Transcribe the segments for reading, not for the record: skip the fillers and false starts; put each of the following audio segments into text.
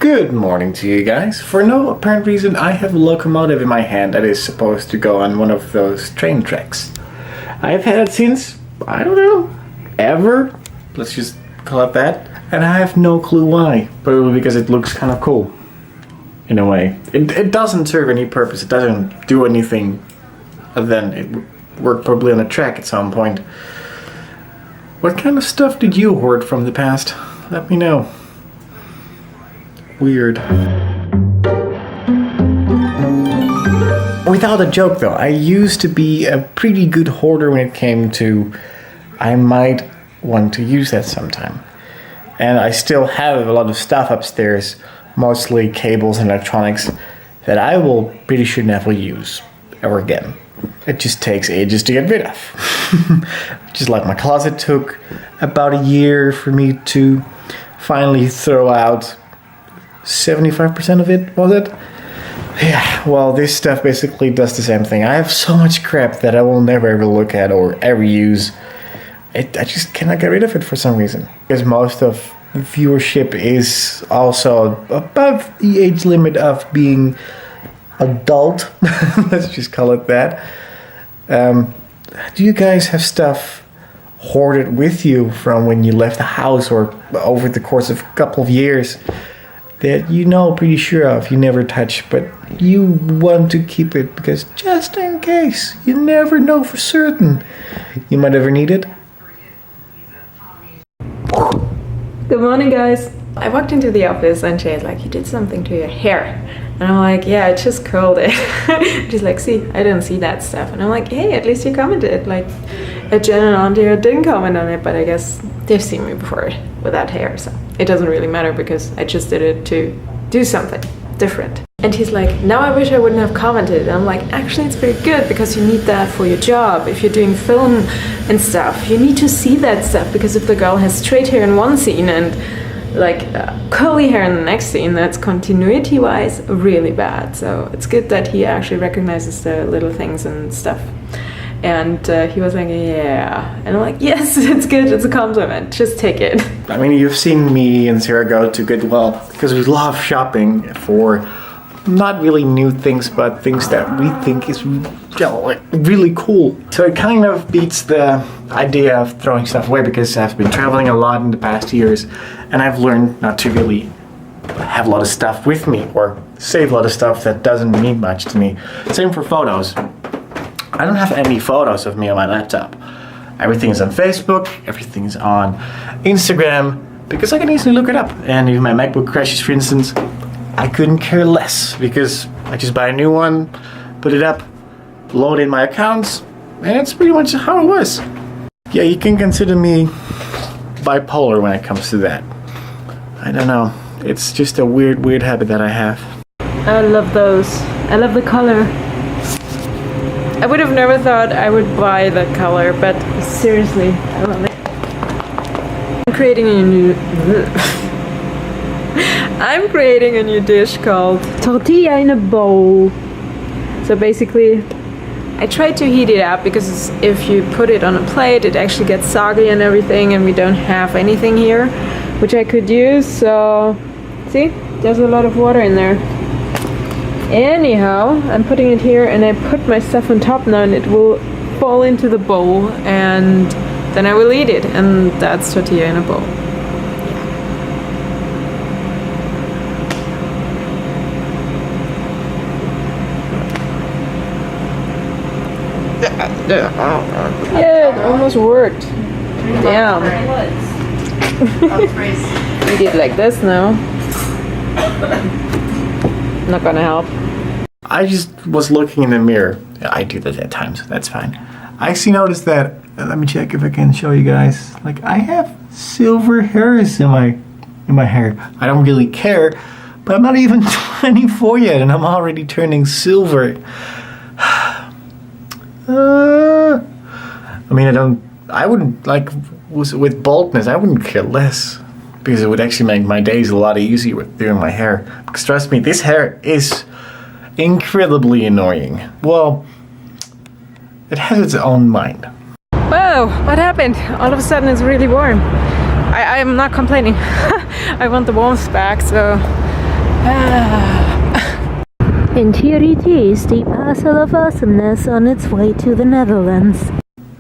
Good morning to you guys. For no apparent reason, I have a locomotive in my hand that is supposed to go on one of those train tracks. I've had it since, I don't know, ever? Let's just call it that. And I have no clue why. Probably because it looks kind of cool. In a way. It doesn't serve any purpose. It doesn't do anything other than it worked probably on a track at some point. What kind of stuff did you hoard from the past? Let me know. Weird. Without a joke though, I used to be a pretty good hoarder when it came to I might want to use that sometime. And I still have a lot of stuff upstairs, mostly cables and electronics, that I will pretty sure never use ever again. It just takes ages to get rid of. Just like my closet took about a year for me to finally throw out 75% of it, was it? Yeah, well, this stuff basically does the same thing. I have so much crap that I will never ever look at or ever use. I just cannot get rid of it for some reason. Because most of the viewership is also above the age limit of being adult. Let's just call it that. Do you guys have stuff hoarded with you from when you left the house or over the course of a couple of years that you know pretty sure of, you never touch, but you want to keep it because just in case, you never know for certain you might ever need it? Good morning, guys. I walked into the office and Jay's like, you did something to your hair. And I'm like, yeah, I just curled it. She's like, see, I didn't see that stuff. And I'm like, hey, at least you commented. Like, Jen and Andrea didn't comment on it, but I guess they've seen me before with that hair, so it doesn't really matter because I just did it to do something different. And he's like, now I wish I wouldn't have commented. And I'm like, actually it's pretty good because you need that for your job. If you're doing film and stuff, you need to see that stuff because if the girl has straight hair in one scene and like curly hair in the next scene, that's continuity wise really bad. So it's good that he actually recognizes the little things and stuff. And he was like, yeah. And I'm like, yes, it's good, it's a compliment, just take it. I mean, you've seen me and Sarah go to Goodwill because we love shopping for not really new things, but things that we think is really cool. So it kind of beats the idea of throwing stuff away because I've been traveling a lot in the past years and I've learned not to really have a lot of stuff with me or save a lot of stuff that doesn't mean much to me. Same for photos. I don't have any photos of me on my laptop. Everything's on Facebook, everything's on Instagram, because I can easily look it up. And if my MacBook crashes, for instance, I couldn't care less, because I just buy a new one, put it up, load in my accounts, and that's pretty much how it was. Yeah, you can consider me bipolar when it comes to that. I don't know. It's just a weird habit that I have. I love those. I love the color. I would have never thought I would buy that color, but seriously, I love it. I'm creating a new dish called tortilla in a bowl. So basically, I tried to heat it up because if you put it on a plate, it actually gets soggy and everything, and we don't have anything here, which I could use. So, see, there's a lot of water in there. Anyhow, I'm putting it here and I put my stuff on top now and it will fall into the bowl and then I will eat it, and that's tortilla in a bowl. Yeah, it almost worked. Damn. Eat it like this now. Not gonna help. I just was looking in the mirror. I do that at times, that's fine. I actually noticed that, let me check if I can show you guys. Like, I have silver hairs in my hair. I don't really care, but I'm not even 24 yet and I'm already turning silver. I mean, I wouldn't, like, with baldness, I wouldn't care less. Because it would actually make my days a lot easier with doing my hair. Because trust me, this hair is incredibly annoying. Well, it has its own mind. Whoa, what happened? All of a sudden it's really warm. I'm not complaining. I want the warmth back, so Interior tasty parcel of awesomeness on its way to the Netherlands.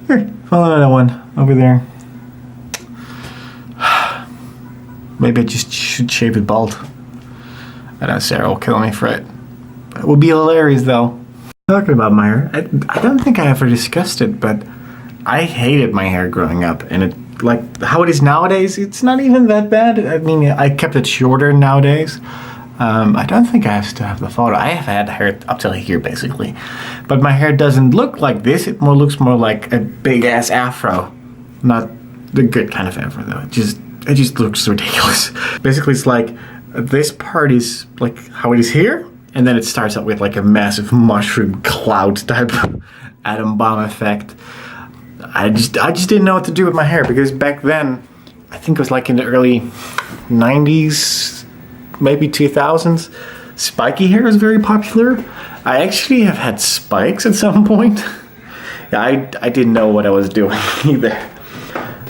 Here, follow that one over there. Maybe I just should shave it bald. I know Sarah will kill me for it. It would be hilarious though. Talking about my hair, I don't think I ever discussed it, but I hated my hair growing up, and it, like how it is nowadays, it's not even that bad. I mean, I kept it shorter nowadays. I don't think I still have the photo. I have had hair up till here basically, but my hair doesn't look like this. It looks more like a big ass afro, not the good kind of afro though. It just looks ridiculous. Basically, it's like this part is like how it is here, and then it starts out with like a massive mushroom cloud type of atom bomb effect. I just didn't know what to do with my hair, because back then, I think it was like in the early 90s, maybe 2000s, spiky hair was very popular. I actually have had spikes at some point. I didn't know what I was doing either.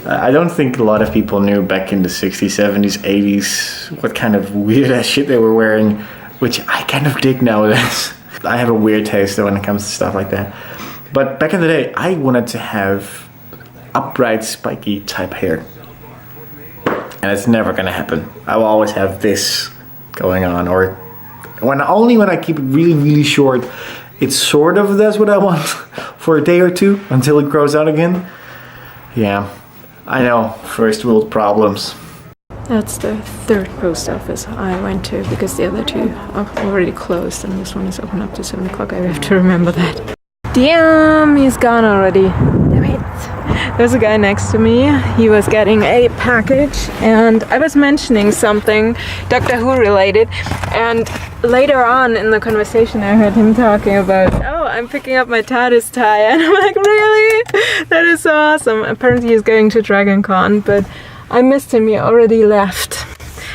I don't think a lot of people knew back in the 60s, 70s, 80s what kind of weird ass shit they were wearing, which I kind of dig nowadays. I have a weird taste though when it comes to stuff like that. But back in the day, I wanted to have upright, spiky type hair. And it's never gonna happen. I will always have this going on, or only when I keep it really, really short, it sort of does what I want for a day or two until it grows out again. Yeah, I know, first world problems. That's the third post office I went to, because the other two are already closed and this one is open up to 7 o'clock. I have to remember that. Damn, he's gone already. Damn it. There's a guy next to me. He was getting a package and I was mentioning something Doctor Who related, and later on in the conversation I heard him talking about, oh, I'm picking up my TARDIS tie, and I'm like, really? That is so awesome. Apparently he's going to Dragon Con, but I missed him. He already left.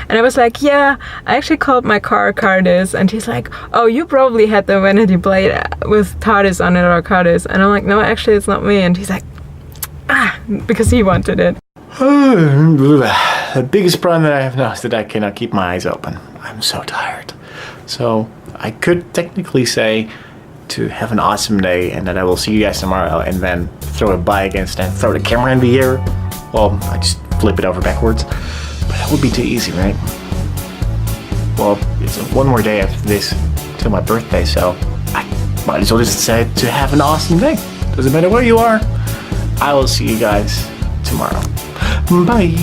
And I was like, yeah, I actually called my car TARDIS, and he's like, oh, you probably had the vanity plate with TARDIS on it, or TARDIS. And I'm like, no, actually it's not me. And he's like, because he wanted it. The biggest problem that I have now is that I cannot keep my eyes open. I'm so tired. So I could technically say to have an awesome day and that I will see you guys tomorrow, and then throw it by against and throw the camera in the air. Well, I just flip it over backwards. But that would be too easy, right? Well, it's one more day after this till my birthday, so I might as well just decide to have an awesome day. Doesn't matter where you are. I will see you guys tomorrow. Bye.